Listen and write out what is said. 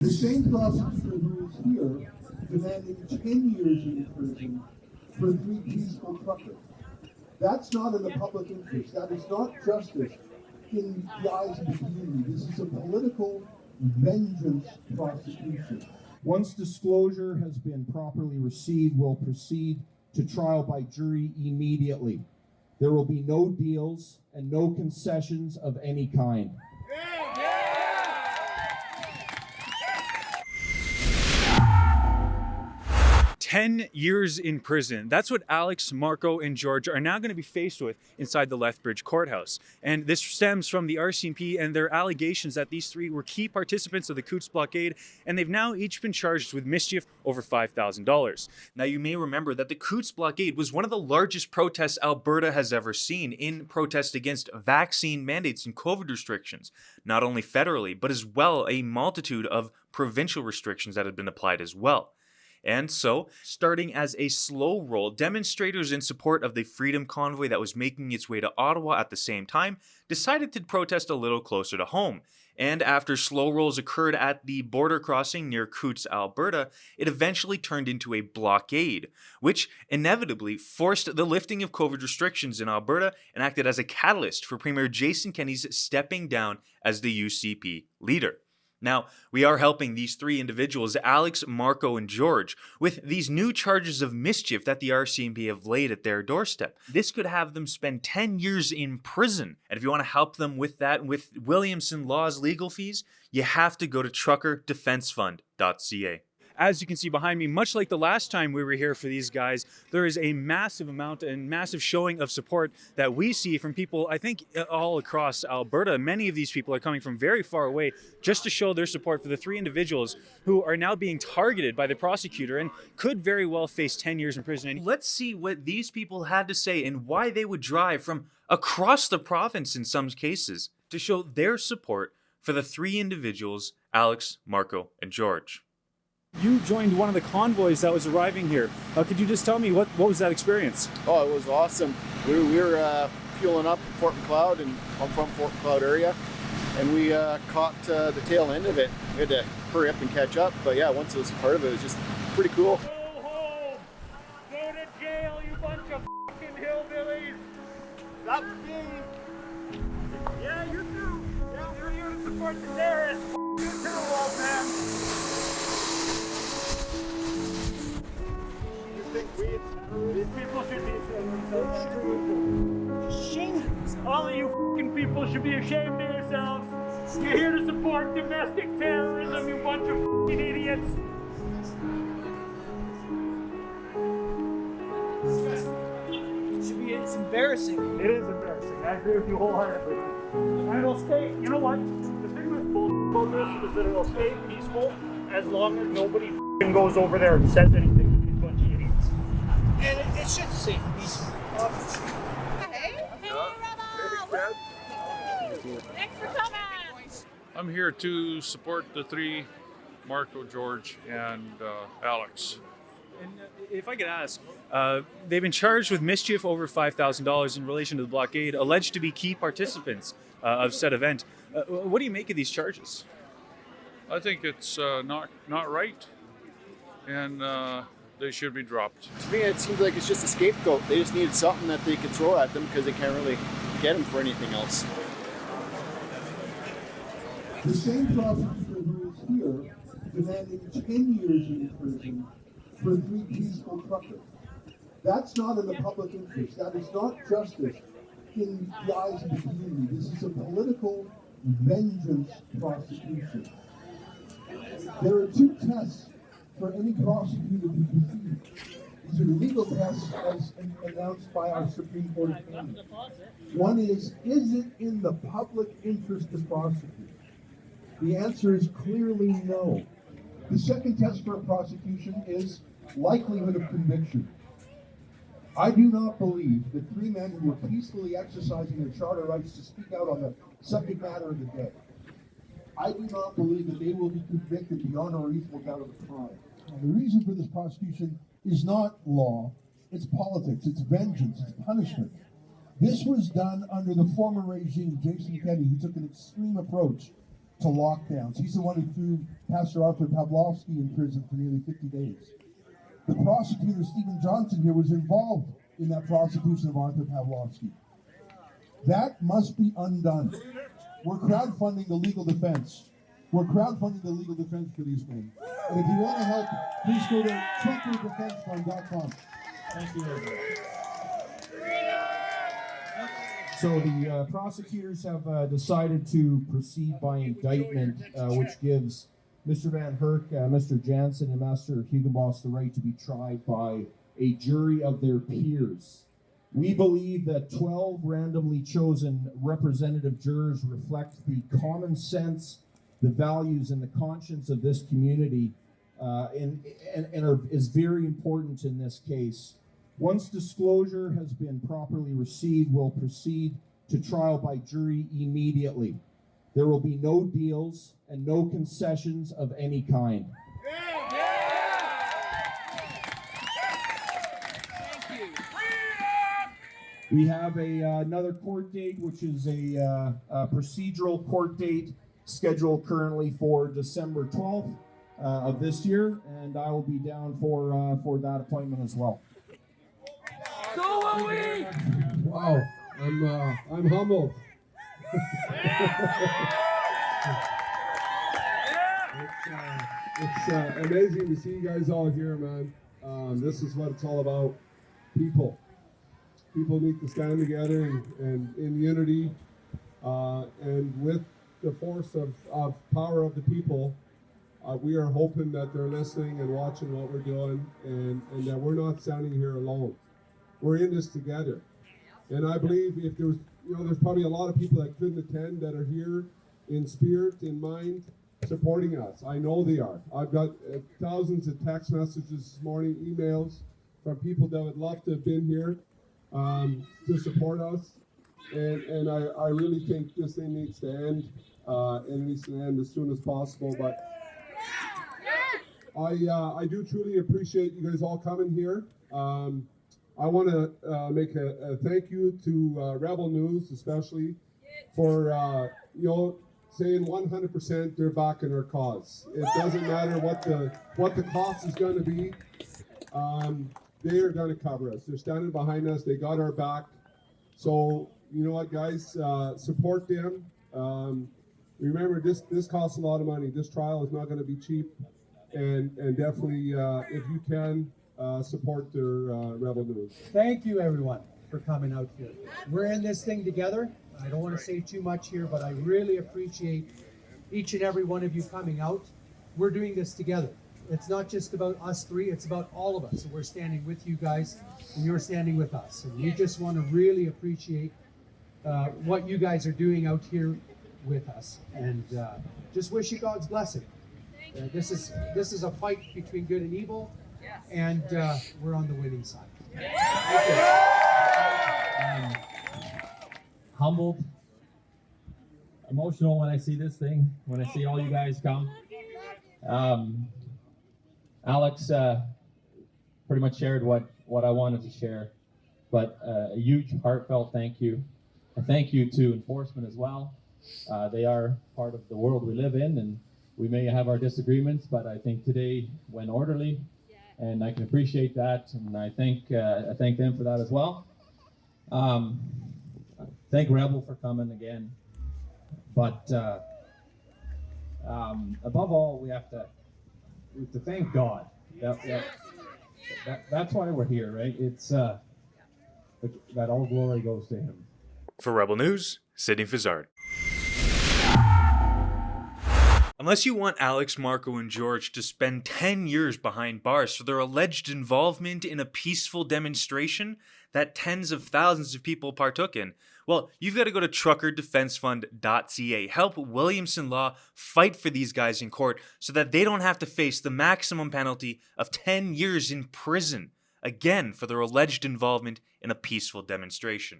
The same prosecutor who is here demanding 10 years in prison for 3 peaceful truckers. That's not in the public interest. That is not justice in the eyes of the community. This is a political vengeance prosecution. Once disclosure has been properly received, we'll proceed to trial by jury immediately. There will be no deals and no concessions of any kind. 10 years in prison. That's what Alex, Marco, and George are now going to be faced with inside the Lethbridge Courthouse. And this stems from the RCMP and their allegations that these three were key participants of the Coutts blockade, and they've now each been charged with mischief over $5,000. Now, you may remember that the Coutts blockade was one of the largest protests Alberta has ever seen in protest against vaccine mandates and COVID restrictions, not only federally, but as well a multitude of provincial restrictions that had been applied as well. And so, starting as a slow roll, demonstrators in support of the Freedom Convoy that was making its way to Ottawa at the same time decided to protest a little closer to home. And after slow rolls occurred at the border crossing near Coutts, Alberta, it eventually turned into a blockade, which inevitably forced the lifting of COVID restrictions in Alberta and acted as a catalyst for Premier Jason Kenney's stepping down as the UCP leader. Now, we are helping these three individuals, Alex, Marco, and George, with these new charges of mischief that the RCMP have laid at their doorstep. This could have them spend 10 years in prison. And if you want to help them with that, with Williamson Law's legal fees, you have to go to truckerdefensefund.ca. As you can see behind me, much like the last time we were here for these guys, there is a massive amount and massive showing of support that we see from people, I think, all across Alberta. Many of these people are coming from very far away just to show their support for the three individuals who are now being targeted by the prosecutor and could very well face 10 years in prison. And let's see what these people had to say and why they would drive from across the province in some cases to show their support for the three individuals, Alex, Marco, and George. You joined one of the convoys that was arriving here. Could you just tell me what was that experience? Oh, it was awesome. We were fueling up in Fort Macleod, and I'm from Fort Macleod area, and we caught the tail end of it. We had to hurry up and catch up, but yeah, once it was part of it, it was just pretty cool. Go home! Go to jail, you bunch of fucking hillbillies! Stop being... Yeah, you too! Yeah, you're here to support the terrorists! You too, old man! These people should be ashamed. All of you fucking people should be ashamed of yourselves. You're here to support domestic terrorism, you bunch of fucking idiots. It's embarrassing. It is embarrassing. I agree with you wholeheartedly. And it'll stay, you know what? The thing with bullshit about this is that it'll stay peaceful as long as nobody fucking goes over there and says anything to these bunch of idiots. And it should stay peaceful. Hey, Rebel! Thanks for coming. I'm here to support the three, Marco, George, and Alex. And if I could ask, they've been charged with mischief over $5,000 in relation to the blockade, alleged to be key participants of said event. What do you make of these charges? I think it's not right, and they should be dropped. To me, it seems like it's just a scapegoat. They just needed something that they could throw at them because they can't really get them for anything else. The same prosecutor who is here demanding 10 years in prison for 3 peaceful truckers. That's not in the public interest. That is not justice in the eyes of the community. This is a political vengeance prosecution. There are 2 tests for any prosecutor to proceed. These are legal tests as announced by our Supreme Court of Canada. One is it in the public interest to prosecute? The answer is clearly no. The second test for a prosecution is likelihood of conviction. I do not believe that 3 men who were peacefully exercising their charter rights to speak out on the subject matter of the day, I do not believe that they will be convicted beyond a reasonable doubt of a crime. The reason for this prosecution is not law, it's politics, it's vengeance, it's punishment. This was done under the former regime, Jason Kenney, who took an extreme approach to lockdowns. He's the one who threw Pastor Arthur Pavlovsky in prison for nearly 50 days. The prosecutor, Stephen Johnson, here was involved in that prosecution of Arthur Pavlovsky. That must be undone. We're crowdfunding the legal defense. We're crowdfunding the legal defense for these men. And if you want to help, please go to truckerdefensefund.com. Thank you, Ezra. So the prosecutors have decided to proceed by indictment, which gives Mr. Van Herk, Mr. Jansen, and Master Hugenboss the right to be tried by a jury of their peers. We believe that 12 randomly chosen representative jurors reflect the common sense, the values, and the conscience of this community, and is very important in this case. Once disclosure has been properly received, we'll proceed to trial by jury immediately. There will be no deals and no concessions of any kind. We have another court date, which is a procedural court date scheduled currently for December 12th of this year, and I will be down for that appointment as well. So will we! Wow, I'm humbled. It's amazing to see you guys all here, man. This is what it's all about. People need to stand together and in unity, and with the force of power of the people, we are hoping that they're listening and watching what we're doing, and that we're not standing here alone. We're in this together. And I believe if there's probably a lot of people that couldn't attend that are here in spirit, in mind, supporting us. I know they are. I've got thousands of text messages this morning, emails from people that would love to have been here to support us. And I really think this thing needs to end, and it needs to end as soon as possible. But I do truly appreciate you guys all coming here. I want to make a thank you to Rebel News, especially for saying 100% they're backing our cause. It doesn't matter what the cost is going to be. They are going to cover us. They're standing behind us. They got our back. So you know what, guys, support them. Remember, this costs a lot of money. This trial is not going to be cheap, and definitely if you can. Support their Rebel News. Thank you, everyone, for coming out here. We're in this thing together. I don't want to say too much here, but I really appreciate each and every one of you coming out. We're doing this together. It's not just about us three, it's about all of us. So we're standing with you guys, and you're standing with us. And we just want to really appreciate what you guys are doing out here with us. And just wish you God's blessing. This is a fight between good and evil. And we're on the winning side. Humbled, emotional when I see this thing, when I see all you guys come. Alex pretty much shared what I wanted to share, but a huge heartfelt thank you. A thank you to enforcement as well. They are part of the world we live in, and we may have our disagreements, but I think today went orderly. And I can appreciate that, and I thank them for that as well. Thank Rebel for coming again, but above all, we have to thank God. That's why we're here, right? It's that all glory goes to Him. For Rebel News, Sydney Fizzard. Unless you want Alex, Marco, and George to spend 10 years behind bars for their alleged involvement in a peaceful demonstration that tens of thousands of people partook in, well, you've got to go to truckerdefensefund.ca. Help Williamson Law fight for these guys in court so that they don't have to face the maximum penalty of 10 years in prison, again, for their alleged involvement in a peaceful demonstration.